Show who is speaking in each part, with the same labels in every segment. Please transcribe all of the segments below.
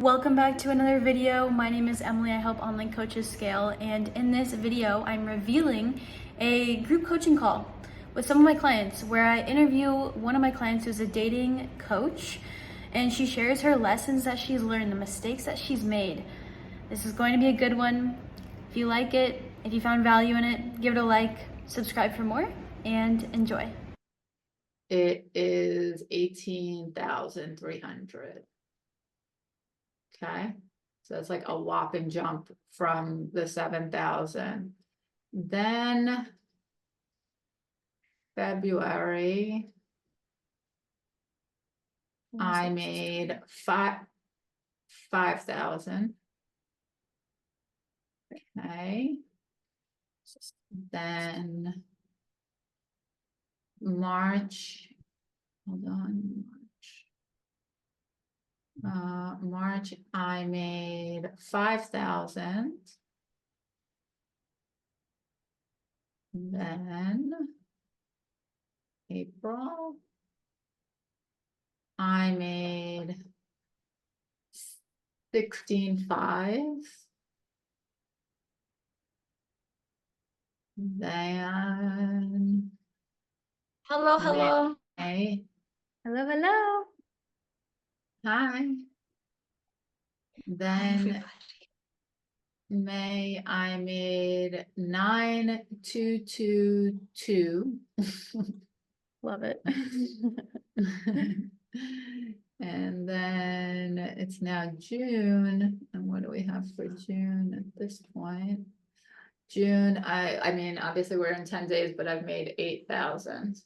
Speaker 1: Welcome back to another video. My name is Emily. I help online coaches scale, and in this video I'm revealing a group coaching call with some of my clients where I interview one of my clients who's a dating coach, and she shares her lessons that she's learned, the mistakes that she's made. This is going to be a good one. If you like it, if you found value in it, give it a like, subscribe for more, and enjoy.
Speaker 2: It is 18,300. Okay, so that's like a whopping jump from the 7,000. Then February, I made 5,000. Okay, then March, hold on, March, I made 5,000. Then April, I made 16,500. Then
Speaker 3: Hello.
Speaker 2: May,
Speaker 1: Hello.
Speaker 2: hi.
Speaker 3: Hi,
Speaker 2: Then
Speaker 3: everybody.
Speaker 2: May, I made 9,222.
Speaker 1: Love it.
Speaker 2: And then it's now June, and what do we have for June at this point? June, I mean, obviously we're in 10 days, but I've made 8,000.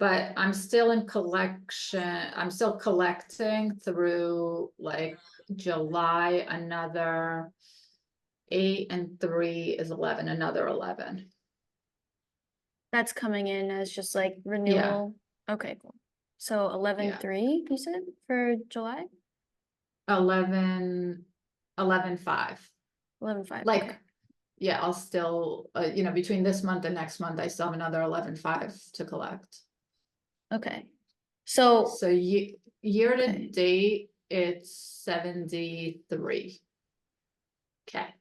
Speaker 2: But I'm still in collection, I'm still collecting through like July, another 8 and 3 is 11, another 11.
Speaker 1: That's coming in as just like renewal. Okay, cool. So 11/3, you said for July?
Speaker 2: 11,5.
Speaker 1: 11/5.
Speaker 2: Like,
Speaker 1: okay.
Speaker 2: yeah, I'll still, between this month and next month, I still have another 11,500 to collect.
Speaker 1: Okay. So
Speaker 2: So year to
Speaker 1: Okay.
Speaker 2: date, it's 73. Okay,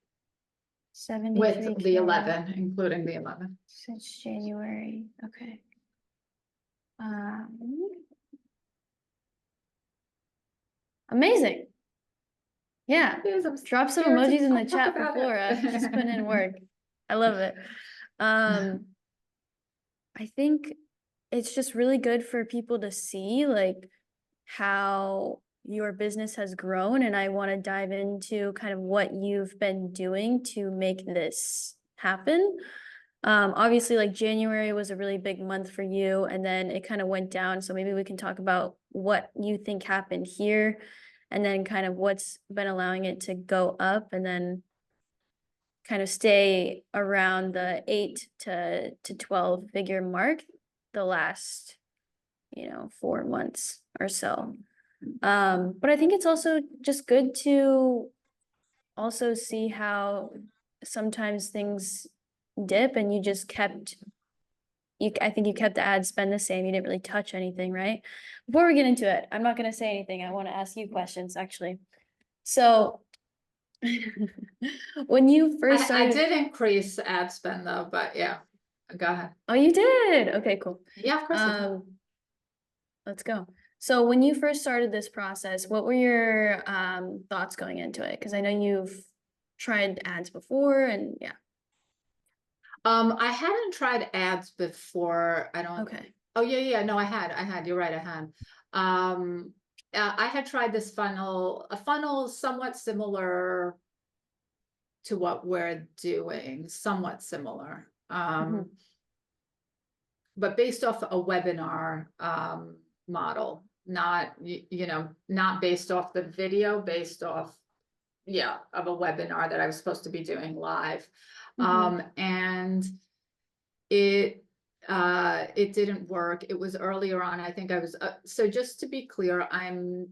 Speaker 1: 73
Speaker 2: with the 11, including the 11.
Speaker 1: since January. Okay. Amazing. Yeah. Drop some emojis in the chat for Flora. She's putting in work. I love it. I think it's just really good for people to see like how your business has grown, and I want to dive into kind of what you've been doing to make this happen. Obviously, like January was a really big month for you, and then it kind of went down. So maybe we can talk about what you think happened here, and then kind of what's been allowing it to go up, and then kind of stay around the 8 to 12 figure mark the last 4 months or so. But I think it's also just good to also see how sometimes things dip and you just kept I think you kept the ad spend the same. You didn't really touch anything, right? Before we get into it, I'm not going to say anything. I want to ask you questions actually. So when you first
Speaker 2: I
Speaker 1: started,
Speaker 2: did increase ad spend though, but yeah, go ahead.
Speaker 1: Oh, you did. Okay, cool.
Speaker 2: Yeah, of course I did.
Speaker 1: Let's go. So when you first started this process, what were your thoughts going into it? Because I know you've tried ads before, and yeah.
Speaker 2: I hadn't tried ads before. I don't.
Speaker 1: Okay.
Speaker 2: Oh yeah. No, I had. You're right. I had. I had tried this funnel, a funnel somewhat similar to what we're doing, somewhat similar. But based off a webinar model, not not based off the video, based off of a webinar that I was supposed to be doing live. And it didn't work. It was earlier on. I think I was so just to be clear,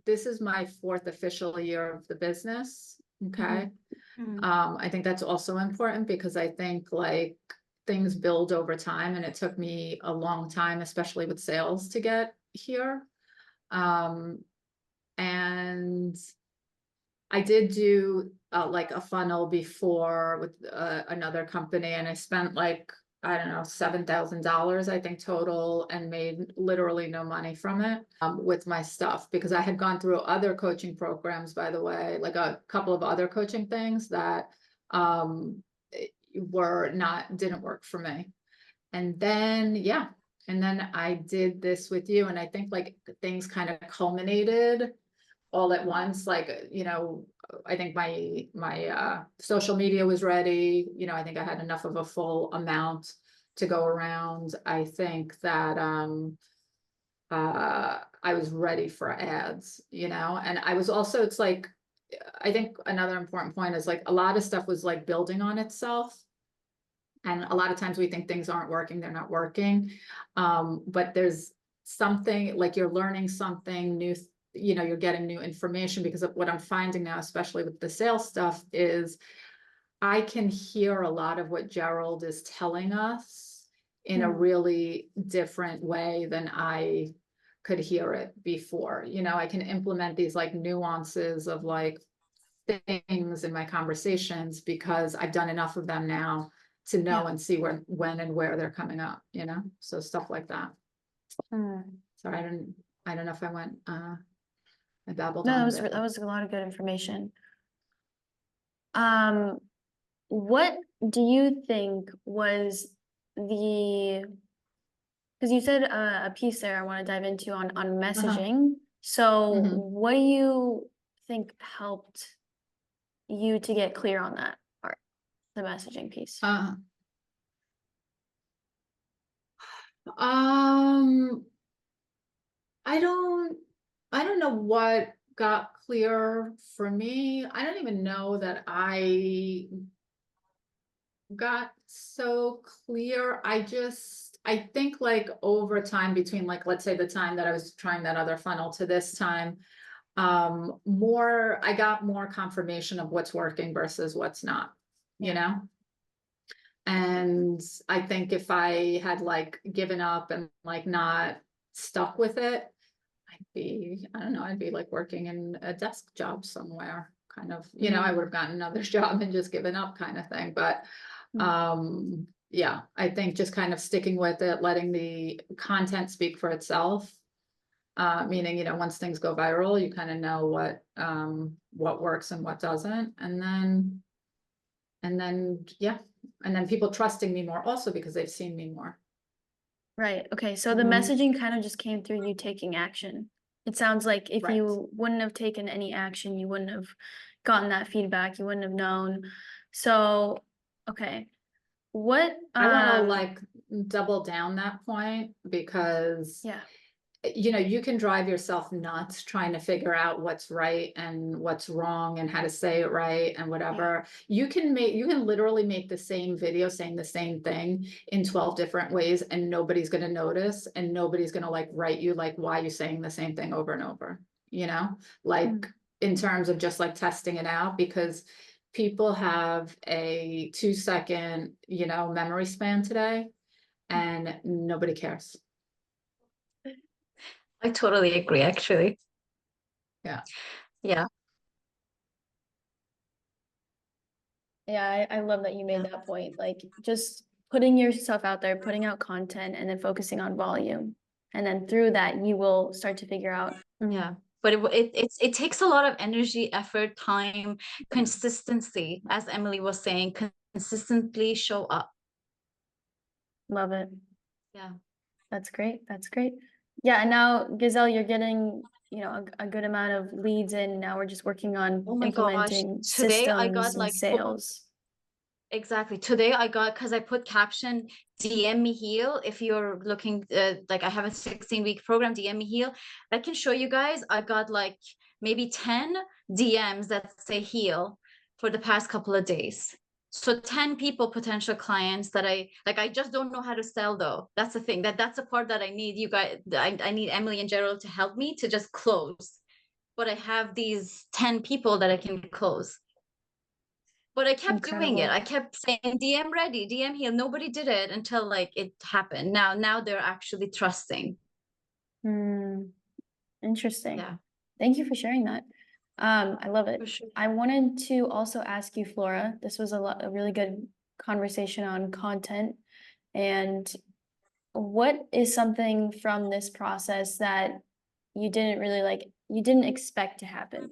Speaker 2: this is my 4th official year of the business. Okay. I think that's also important because I think like things build over time, and it took me a long time, especially with sales, to get here. And I did do like a funnel before with another company, and I spent like, I don't know, $7,000, I think total, and made literally no money from it with my stuff, because I had gone through other coaching programs, by the way, like a couple of other coaching things that didn't work for me. And then, yeah, and then I did this with you, and I think like things kind of culminated all at once. Like, I think my social media was ready. I think I had enough of a full amount to go around. I think that I was ready for ads, and I was also, it's like, I think another important point is like a lot of stuff was like building on itself. And a lot of times we think things aren't working, they're not working. But there's something like you're learning something new, you're getting new information, because of what I'm finding now, especially with the sales stuff, is I can hear a lot of what Gerald is telling us in a really different way than I could hear it before. I can implement these like nuances of like things in my conversations because I've done enough of them now to know and see when and where they're coming up, so stuff like that. So I don't know if I went, I babbled
Speaker 1: No,
Speaker 2: on
Speaker 1: that
Speaker 2: a bit.
Speaker 1: was a lot of good information. What do you think was because you said a piece there I want to dive into on messaging. So what do you think helped you to get clear on that part, the messaging piece?
Speaker 2: I don't know what got clear for me. I don't even know that I got so clear. I think like over time, between like, let's say the time that I was trying that other funnel to this time, I got more confirmation of what's working versus what's not, and I think if I had like given up and like not stuck with it, I'd be like working in a desk job somewhere, kind of, I would have gotten another job and just given up kind of thing. But yeah, I think just kind of sticking with it, letting the content speak for itself. Meaning, once things go viral, you kind of know what works and what doesn't. And then, yeah. And then people trusting me more also because they've seen me more.
Speaker 1: Right. Okay. So the messaging kind of just came through you taking action. It sounds like if you wouldn't have taken any action, you wouldn't have gotten that feedback. You wouldn't have known. So, okay. What
Speaker 2: I want to like double down that point, because you can drive yourself nuts trying to figure out what's right and what's wrong and how to say it right and whatever. You can literally make the same video saying the same thing in 12 different ways, and nobody's going to notice, and nobody's going to like write you like, why are you saying the same thing over and over, like in terms of just like testing it out, because people have a 2-second, memory span today, and nobody cares.
Speaker 3: I totally agree, actually.
Speaker 2: Yeah.
Speaker 3: Yeah.
Speaker 1: Yeah, I love that you made that point. Like just putting yourself out there, putting out content, and then focusing on volume. And then through that, you will start to figure out.
Speaker 3: Yeah. But it takes a lot of energy, effort, time, consistency, as Emily was saying, consistently show up.
Speaker 1: Love it.
Speaker 3: Yeah.
Speaker 1: That's great. That's great. Yeah. And now, Gazelle, you're getting, a good amount of leads in. Now we're just working on implementing
Speaker 3: today I got
Speaker 1: systems and
Speaker 3: like
Speaker 1: sales.
Speaker 3: Exactly. Today I got, because I put caption, DM me heal. If you're looking, like I have a 16-week program, DM me heal. I can show you guys. I got like maybe 10 DMs that say heal for the past couple of days. So 10 people, potential clients that I just don't know how to sell though. That's the thing. That's the part that I need you guys. I need Emily and Gerald to help me to just close. But I have these 10 people that I can close. But I kept doing it. I kept saying DM ready, DM heal. Nobody did it until like it happened. Now they're actually trusting.
Speaker 1: Interesting.
Speaker 3: Yeah.
Speaker 1: Thank you for sharing that. I love it.
Speaker 3: For sure.
Speaker 1: I wanted to also ask you, Flora, this was a really good conversation on content. And what is something from this process that you didn't really you didn't expect to happen?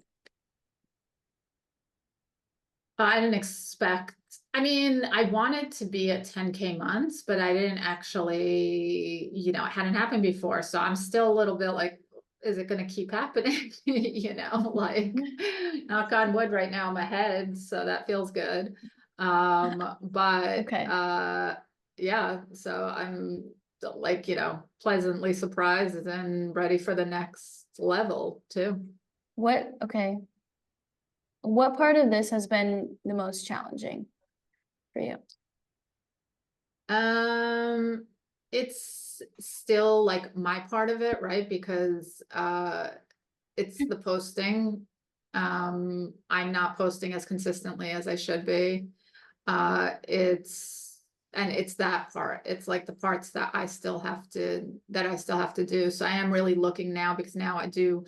Speaker 2: I didn't expect, I mean, I wanted to be at 10K months, but I didn't actually, it hadn't happened before. So I'm still a little bit like, is it gonna keep happening? Like knock on wood right now in my head, so that feels good. But
Speaker 1: Okay.
Speaker 2: yeah, so I'm like, pleasantly surprised and ready for the next level too.
Speaker 1: Okay. What part of this has been the most challenging for you?
Speaker 2: It's still like my part of it, right? Because it's the posting. I'm not posting as consistently as I should be. It's that part. It's like the parts that I still have to do. So I am really looking now, because now I do,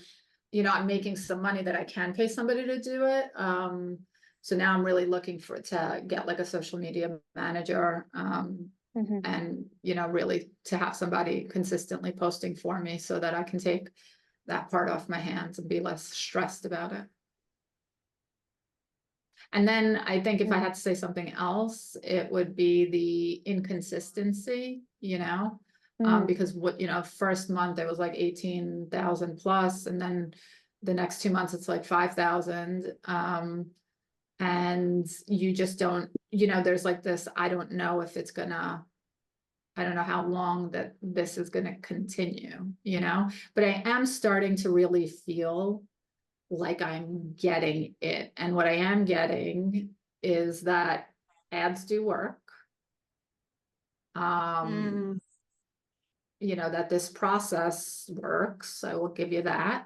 Speaker 2: I'm making some money that I can pay somebody to do it. So now I'm really looking to get like a social media manager, and, really to have somebody consistently posting for me so that I can take that part off my hands and be less stressed about it. And then I think if I had to say something else, it would be the inconsistency, because first month it was like 18,000 plus, and then the next 2 months it's like 5,000. And you just don't, there's like this, I don't know how long that this is gonna continue, but I am starting to really feel like I'm getting it. And what I am getting is that ads do work.
Speaker 3: Mm.
Speaker 2: That this process works. I will give you that.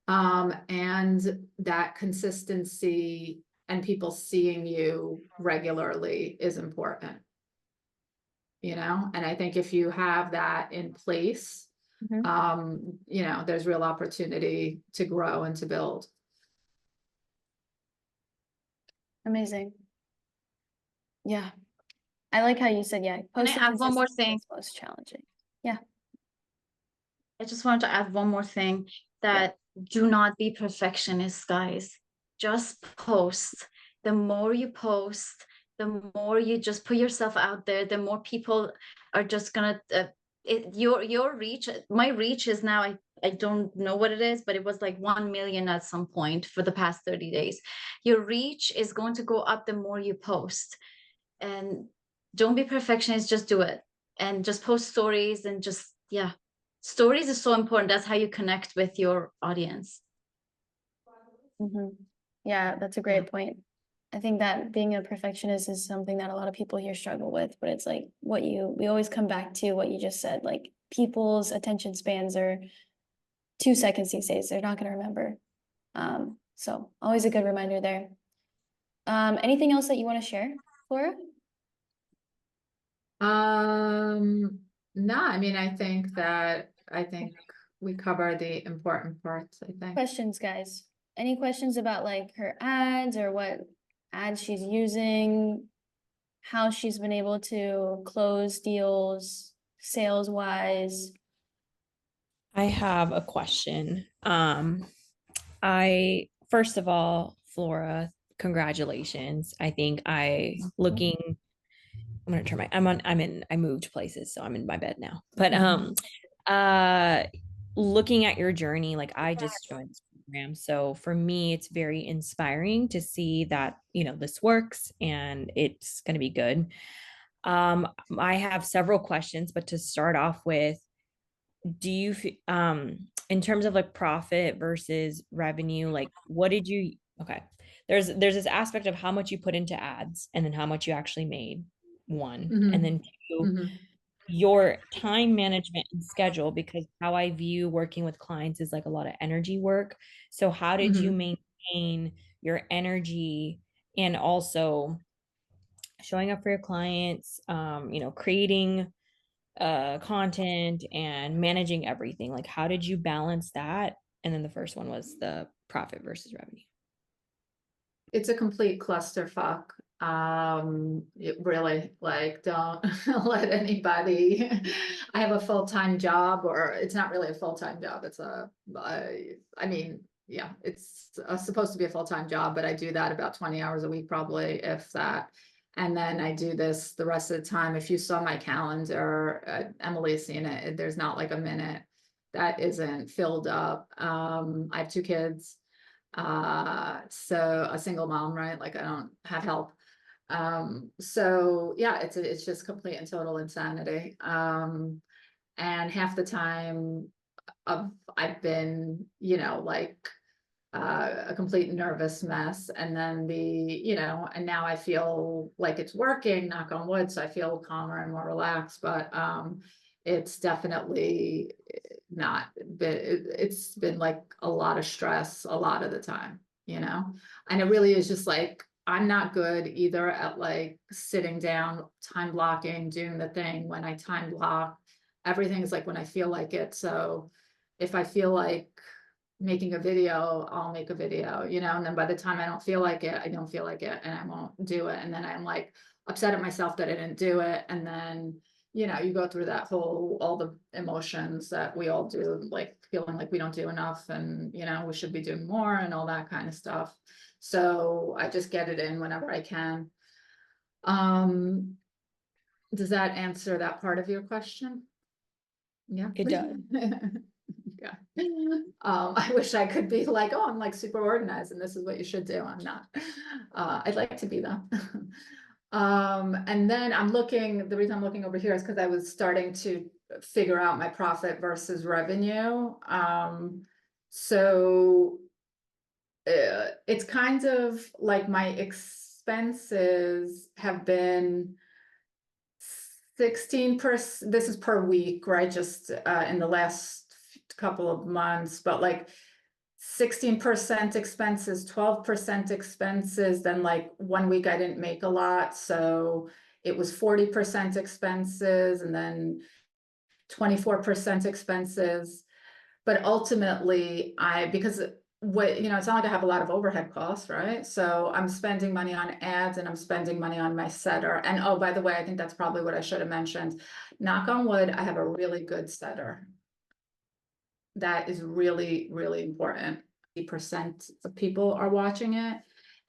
Speaker 2: And that consistency and people seeing you regularly is important. And I think if you have that in place, there's real opportunity to grow and to build.
Speaker 1: Amazing. Yeah. I like how you said, yeah,
Speaker 3: Can I add one more thing?
Speaker 1: is most challenging. Yeah.
Speaker 3: I just wanted to add one more thing, that do not be perfectionists, guys. Just post. The more you post, the more you just put yourself out there, the more people are just gonna your reach. My reach is now, I don't know what it is, but it was like 1 million at some point for the past 30 days. Your reach is going to go up the more you post. And don't be perfectionist, just do it. And just post stories, and just, yeah. Stories is so important. That's how you connect with your audience.
Speaker 1: Yeah, that's a great point. I think that being a perfectionist is something that a lot of people here struggle with, but it's like we always come back to what you just said, like people's attention spans are 2 seconds these days. They're not going to remember. So always a good reminder there. Anything else that you want to share, Flora?
Speaker 2: No, I mean, I think we cover the important parts, I think.
Speaker 1: Questions, guys. Any questions about like her ads, or what ads she's using, how she's been able to close deals sales wise?
Speaker 4: I have a question. First of all, Flora, congratulations. I think I moved places, so I'm in my bed now. But looking at your journey, like I just joined this program. So for me, it's very inspiring to see that, this works and it's going to be good. I have several questions, but to start off with, do you, in terms of like profit versus revenue, like there's this aspect of how much you put into ads and then how much you actually made, one, and then two, your time management and schedule, because how I view working with clients is like a lot of energy work. So how did you maintain your energy and also showing up for your clients, creating content and managing everything? Like, how did you balance that? And then the first one was the profit versus revenue?
Speaker 2: It's a complete clusterfuck. It really, like, don't let anybody, I have a full-time job, or it's not really a full-time job. It's I mean, yeah, it's supposed to be a full-time job, but I do that about 20 hours a week, probably, if that. And then I do this the rest of the time. If you saw my calendar, Emily's seen it, there's not like a minute that isn't filled up. I have 2 kids. So a single mom, right? Like, I don't have help. So yeah, it's just complete and total insanity. And half the time I've been, like, a complete nervous mess. And then and now I feel like it's working, knock on wood. So I feel calmer and more relaxed, but, it's definitely not, it's been like a lot of stress a lot of the time, and it really is just like, I'm not good either at like sitting down, time blocking, doing the thing. When I time block, everything is like when I feel like it. So if I feel like making a video, I'll make a video, and then by the time I don't feel like it, I don't feel like it, and I won't do it. And then I'm like upset at myself that I didn't do it. And then, you go through that all the emotions that we all do, like feeling like we don't do enough, and, we should be doing more, and all that kind of stuff. So I just get it in whenever I can. Does that answer that part of your question? Yeah.
Speaker 4: It does.
Speaker 2: Yeah. I wish I could be like, oh, I'm like super organized and this is what you should do. I'm not. I'd like to be though. And then the reason I'm looking over here is because I was starting to figure out my profit versus revenue. So it's kind of like my expenses have been 16%. This is per week, right? Just in the last couple of months, but like 16% expenses, 12% expenses. Then like 1 week I didn't make a lot, so it was 40% expenses, and then 24% expenses. But ultimately, because it's not like I have a lot of overhead costs, right? So I'm spending money on ads, and I'm spending money on my setter. And oh, by the way, I think that's probably what I should have mentioned. Knock on wood, I have a really good setter. That is really, really important. 80% of people are watching it.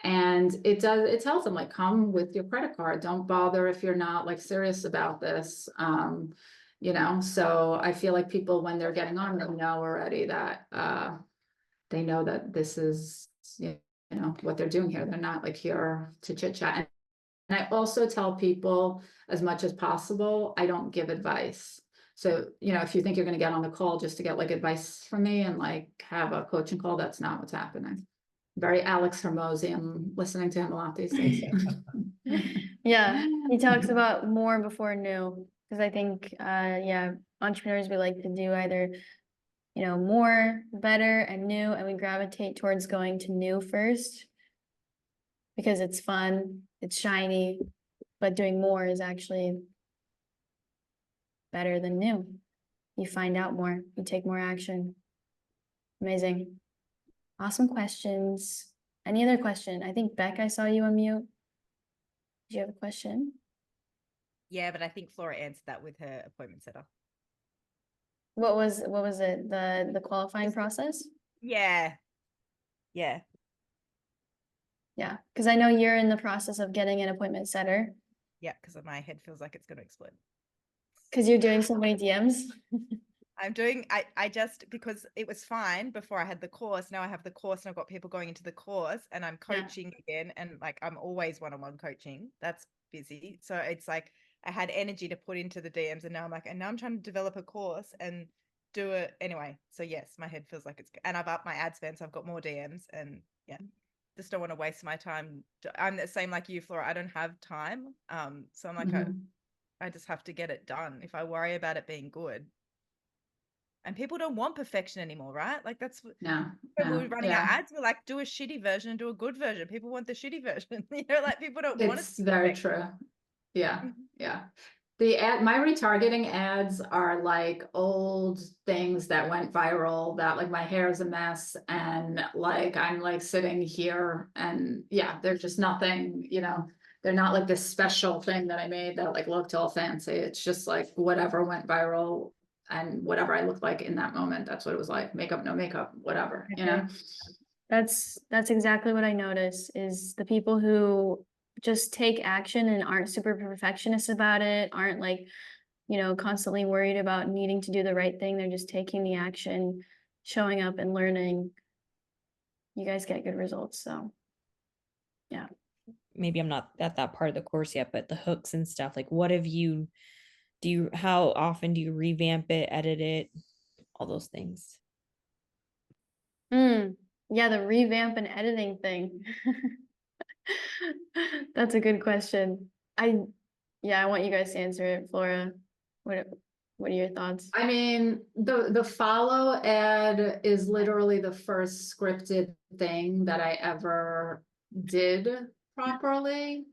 Speaker 2: And it tells them, like, come with your credit card. Don't bother if you're not like serious about this. So I feel like people, when they're getting on, they know already that they know that this is, what they're doing here. They're not like here to chit chat. And I also tell people, as much as possible, I don't give advice. So, if you think you're going to get on the call just to get like advice from me and like have a coaching call, that's not what's happening. Very Alex Hormozy. I'm listening to him a lot these days.
Speaker 1: Yeah, he talks about more before new, because I think, entrepreneurs, we like to do either, more, better, and new, and we gravitate towards going to new first because it's fun, it's shiny, but doing more is actually better than new. You find out more, you take more action. Amazing. Awesome questions. Any other question? I think Beck, I saw you unmute. Do you have a question?
Speaker 5: Yeah, but I think Flora answered that with her appointment setter.
Speaker 1: What was it? The qualifying process?
Speaker 5: Yeah. Yeah.
Speaker 1: Yeah, because I know you're in the process of getting an appointment setter.
Speaker 5: Yeah, because my head feels like it's going to explode.
Speaker 1: Because you're doing so many DMs.
Speaker 5: I just, because it was fine before I had the course. Now I have the course and I've got people going into the course, and I'm coaching again. And like, I'm always one-on-one coaching. That's busy. So it's like, I had energy to put into the DMs, and now I'm like, and now I'm trying to develop a course and do it anyway. So yes, my head feels like and I've upped my ad spend. So I've got more DMs, and just don't want to waste my time. I'm the same like you, Flora. I don't have time. So I'm like, I just have to get it done. If I worry about it being good. And people don't want perfection anymore, right? Like that's when we're running our ads, we're like, do a shitty version and do a good version. People want the shitty version. Like people don't want it.
Speaker 2: It's very true. Yeah. My retargeting ads are like old things that went viral, that like my hair is a mess and like I'm like sitting here and yeah, they're just nothing, you know, they're not like this special thing that I made that like looked all fancy. It's just like whatever went viral and whatever I looked like in that moment. That's what it was like. Makeup, no makeup, whatever, you know?
Speaker 1: That's exactly what I notice is the people who just take action and aren't super perfectionist about it, aren't like, constantly worried about needing to do the right thing. They're just taking the action, showing up and learning. You guys get good results. So yeah.
Speaker 4: Maybe I'm not at that part of the course yet, but the hooks and stuff, like what have you, how often do you revamp it, edit it, all those things?
Speaker 1: Yeah, the revamp and editing thing. That's a good question. I want you guys to answer it, Flora. What are your thoughts?
Speaker 2: I mean, the follow ad is literally the first scripted thing that I ever did properly.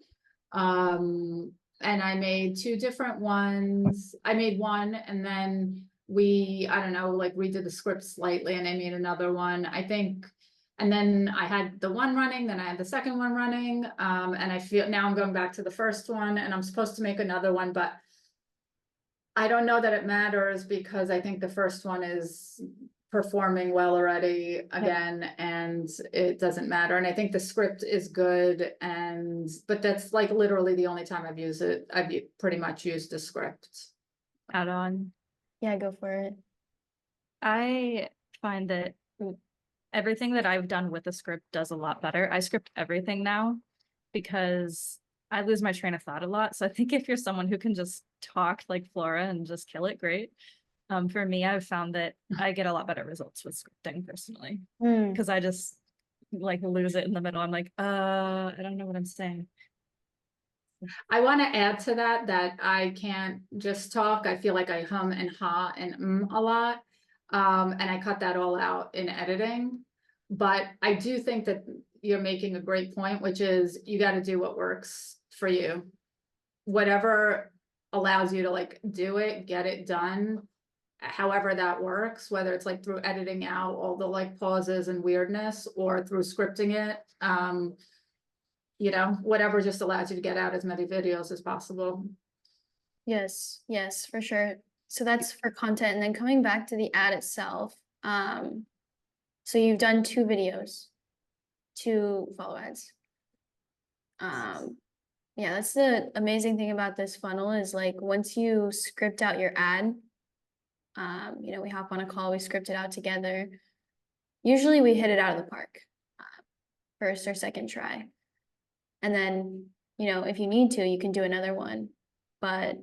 Speaker 2: And I made two different ones. I made one and then I don't know, like redid the script slightly and I made another one. I think, and then I had the one running, then I had the second one running. And I feel now I'm going back to the first one and I'm supposed to make another one, but I don't know that it matters because I think the first one is performing well already again, and it doesn't matter. And I think the script is good, but that's like literally the only time I've used it. I've pretty much used the script.
Speaker 6: Add on.
Speaker 1: Yeah, go for it.
Speaker 6: I find that everything that I've done with the script does a lot better. I script everything now because I lose my train of thought a lot. So I think if you're someone who can just talk like Flora and just kill it, great. For me, I've found that I get a lot better results with scripting personally because I just like lose it in the middle. I'm like, I don't know what I'm saying.
Speaker 2: I want to add to that I can't just talk. I feel like I hum and ha and a lot. And I cut that all out in editing. But I do think that you're making a great point, which is you got to do what works for you. Whatever allows you to like do it, get it done, however that works, whether it's like through editing out all the like pauses and weirdness or through scripting it. Whatever just allows you to get out as many videos as possible.
Speaker 1: Yes, for sure. So that's for content. And then coming back to the ad itself. So you've done 2 videos, 2 follow ads. Yeah, that's the amazing thing about this funnel is like once you script out your ad, we hop on a call, we script it out together. Usually we hit it out of the park, first or second try. And then, if you need to, you can do another one. But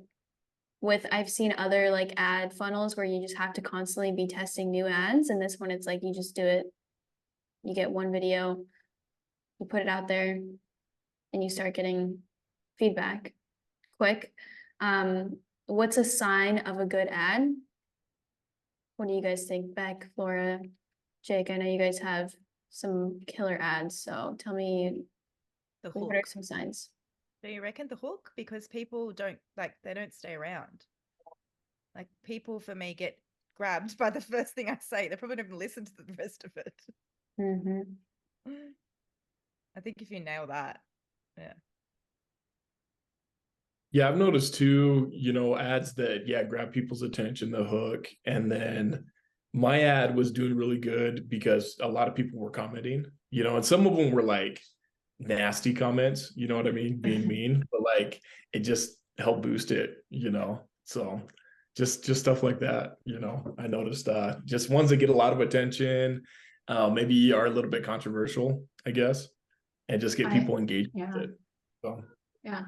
Speaker 1: I've seen other like ad funnels where you just have to constantly be testing new ads. And this one, it's like, you just do it. You get one video, you put it out there and you start getting feedback quick. What's a sign of a good ad? What do you guys think? Beck, Flora, Jake, I know you guys have some killer ads. So tell me,
Speaker 5: The
Speaker 1: what are
Speaker 5: hook.
Speaker 1: some signs?
Speaker 5: Do you reckon the hook? Because people they don't stay around. Like people for me get grabbed by the first thing I say. They probably don't even listen to the rest of it. I think if you nail that, yeah.
Speaker 7: Yeah, I've noticed too, ads that, grab people's attention, the hook. And then my ad was doing really good because a lot of people were commenting, and some of them were like nasty comments, you know what I mean? Being mean, but like it just helped boost it, so just stuff like that, I noticed just ones that get a lot of attention, maybe are a little bit controversial, I guess, and just get people engaged with it. So
Speaker 2: yeah,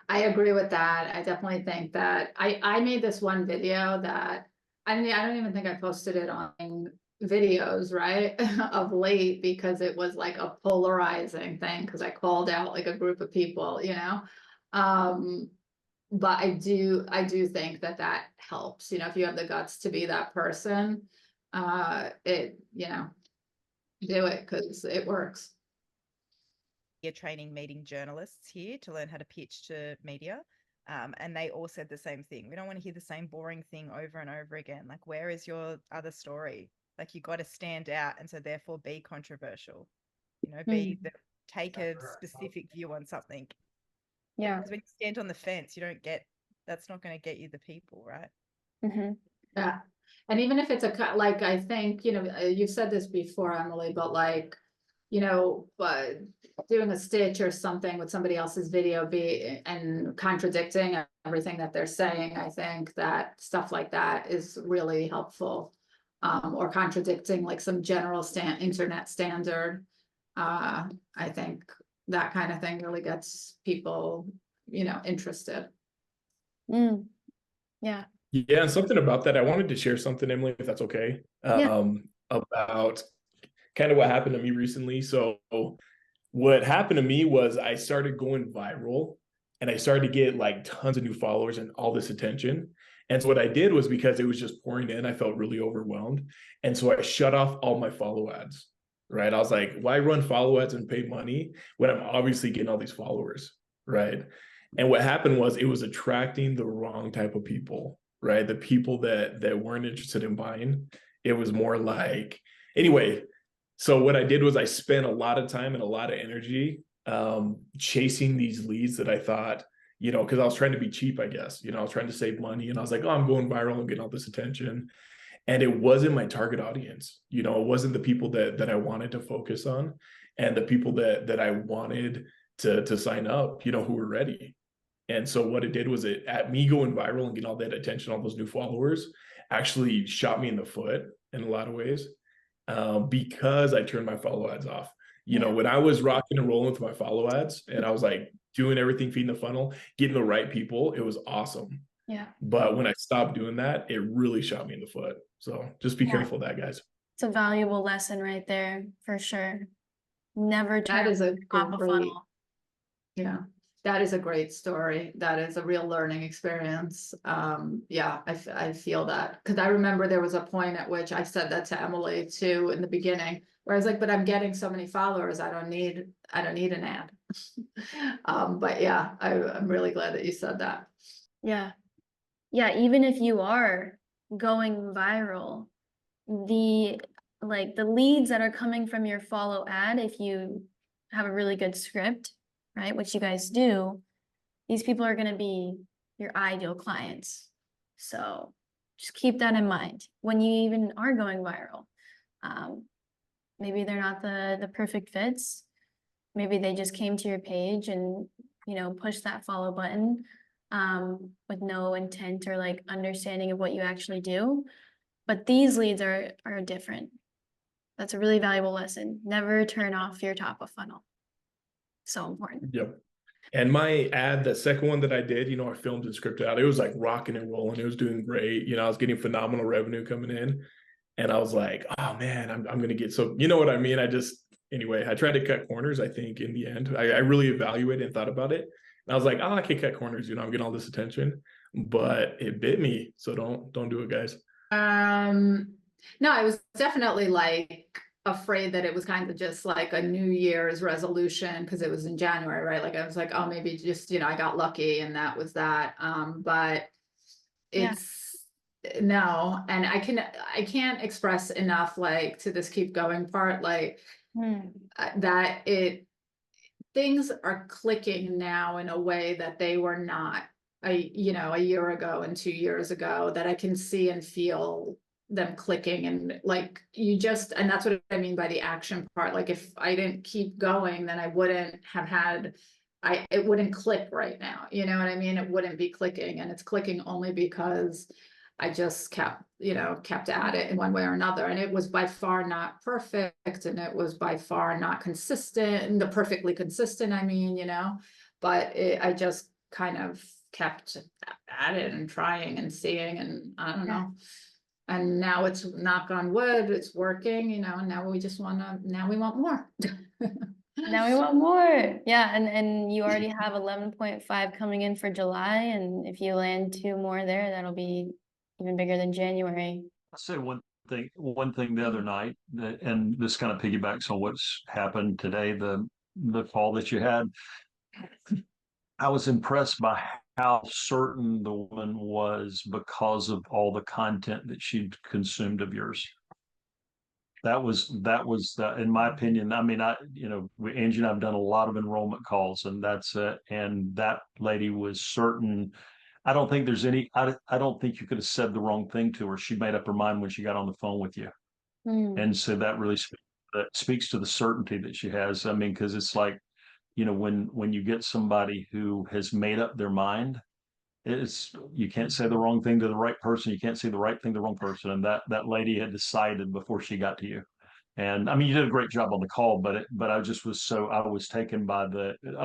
Speaker 2: I agree with that. I definitely think that I made this one video that I don't even think I posted it on videos, right, of late because it was like a polarizing thing because I called out like a group of people, but I do think that helps, if you have the guts to be that person, do it because it works.
Speaker 5: Training meeting journalists here to learn how to pitch to media. And they all said the same thing. We don't want to hear the same boring thing over and over again. Like, where is your other story? Like, you got to stand out, and so therefore be controversial. You know, take a specific view on something.
Speaker 1: Yeah.
Speaker 5: Because when you stand on the fence, you don't get. That's not going to get you the people, right?
Speaker 1: Mm-hmm.
Speaker 2: Yeah. And even if it's like, I think, you know, you've said this before, Emily, but like, you know, but doing a stitch or something with somebody else's video and contradicting everything that they're saying, I think that stuff like that is really helpful. Or contradicting like some general internet standard. I think that kind of thing really gets people, you know, interested.
Speaker 1: Yeah.
Speaker 7: Yeah, and something about that, I wanted to share something, Emily, if that's okay, about kind of what happened to me recently. So what happened to me was I started going viral and I started to get like tons of new followers and all this attention. And so what I did was, because it was just pouring in, I felt really overwhelmed. And so I shut off all my follow ads, right? I was like, why run follow ads and pay money when I'm obviously getting all these followers, right? And what happened was it was attracting the wrong type of people, right? The people that weren't interested in buying. It was more like, anyway, so what I did was I spent a lot of time and a lot of energy chasing these leads that I thought, you know, because I was trying to be cheap, I guess, you know, I was trying to save money, and I was like, oh, I'm going viral, I'm getting all this attention. And it wasn't my target audience, you know, it wasn't the people that I wanted to focus on, and the people that I wanted to sign up, you know, who were ready. And so what it did was, it, at me going viral and getting all that attention, all those new followers, actually shot me in the foot in a lot of ways, because I turned my follow ads off. You know, when I was rocking and rolling with my follow ads and I was like doing everything, feeding the funnel, getting the right people, it was awesome.
Speaker 1: Yeah.
Speaker 7: But when I stopped doing that, it really shot me in the foot. So just be careful of that, guys.
Speaker 1: It's a valuable lesson right there, for sure. Never turn
Speaker 2: That is a
Speaker 1: off a
Speaker 2: great,
Speaker 1: funnel.
Speaker 2: yeah, that is a great story. That is a real learning experience. Yeah, I feel that, because I remember there was a point at which I said that to Emily too in the beginning, where I was like, but I'm getting so many followers, I don't need an ad. But yeah, I'm really glad that you said that.
Speaker 1: Yeah. Yeah, even if you are going viral, the leads that are coming from your follow ad, if you have a really good script, right, which you guys do, these people are going to be your ideal clients. So just keep that in mind when you even are going viral. Maybe they're not the perfect fits. Maybe they just came to your page and, you know, pushed that follow button with no intent or like understanding of what you actually do. But these leads are different. That's a really valuable lesson. Never turn off your top of funnel. So important.
Speaker 7: Yep. And my ad, the second one that I did, you know, I filmed and scripted out, it was like rocking and rolling. It was doing great. You know, I was getting phenomenal revenue coming in. And I was like, oh man, I'm going to get, so, you know what I mean? Anyway, I tried to cut corners, I think, in the end. I really evaluated and thought about it. And I was like, oh, I can cut corners, you know, I'm getting all this attention, but it bit me. So don't do it, guys.
Speaker 2: No, I was definitely like afraid that it was kind of just like a New Year's resolution, because it was in January, right? Like I was like, oh, maybe just, you know, I got lucky and that was that. But it's no, and I can't express enough, like, to this keep going part, like that things are clicking now in a way that they were not a year ago and 2 years ago, that I can see and feel them clicking, and like and that's what I mean by the action part. Like if I didn't keep going, then I wouldn't have had it wouldn't click right now, you know what I mean? It wouldn't be clicking, and it's clicking only because I just kept at it in one way or another. And it was by far not perfect, and it was by far not consistent, perfectly consistent, I mean, you know, but I just kind of kept at it and trying and seeing, and I don't know. And now it's, knock on wood, it's working, you know, and now we want more.
Speaker 1: Now we want more. Yeah, and you already have 11.5 coming in for July, and if you land 2 more there, that'll be even bigger than January.
Speaker 8: I'll say one thing the other night, and this kind of piggybacks on what's happened today, the call that you had. I was impressed by how certain the woman was because of all the content that she'd consumed of yours. That was in my opinion. I mean, Angie and I've done a lot of enrollment calls, and that's it. And that lady was certain. I don't think there's any. I don't think you could have said the wrong thing to her. She made up her mind when she got on the phone with you, and so that really speaks to the certainty that she has. I mean, because it's like, when you get somebody who has made up their mind, you can't say the wrong thing to the right person. You can't say the right thing to the wrong person. And that lady had decided before she got to you. And I mean, you did a great job on the call, but I just was I was taken by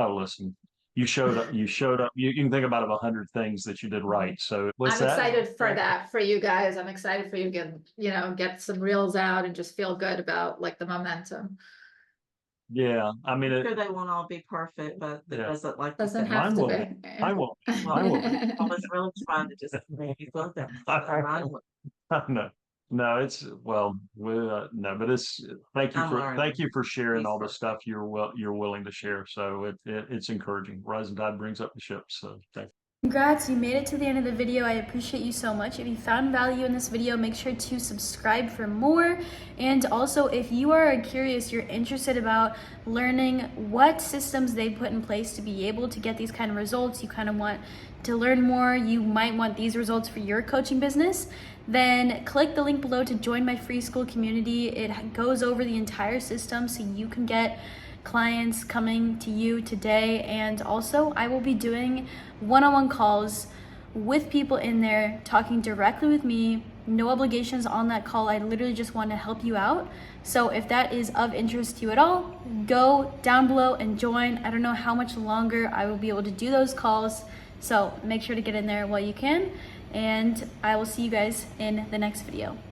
Speaker 8: listen, you showed up, you can think about 100 things that you did right. So
Speaker 2: I'm excited for that for you guys. I'm excited for you to get some reels out and just feel good about like the momentum.
Speaker 8: Yeah, I mean,
Speaker 9: I'm sure they won't all be perfect, but it
Speaker 8: Yeah.
Speaker 9: doesn't like
Speaker 2: Doesn't
Speaker 9: you said,
Speaker 2: have
Speaker 8: Mine
Speaker 2: to
Speaker 8: will
Speaker 2: be.
Speaker 8: be. I will. I will be.
Speaker 9: I was really trying to just make you feel that. Mine will.
Speaker 8: No, it's well, no, but thank you
Speaker 9: I'm learning.
Speaker 8: thank you for sharing
Speaker 9: Please
Speaker 8: all the
Speaker 9: for-
Speaker 8: stuff you're willing to share. So it's encouraging. Rising tide brings up the ship. So thank you.
Speaker 1: Congrats, you made it to the end of the video. I appreciate you so much. If you found value in this video, make sure to subscribe for more. And also, if you are curious, you're interested about learning what systems they put in place to be able to get these kind of results, you kind of want to learn more, you might want these results for your coaching business, then click the link below to join my free school community. It goes over the entire system so you can get clients coming to you today. And also, I will be doing one-on-one calls with people in there, talking directly with me, no obligations on that call. I literally just want to help you out. So if that is of interest to you at all, go down below and join. I don't know how much longer I will be able to do those calls, so make sure to get in there while you can, and I will see you guys in the next video.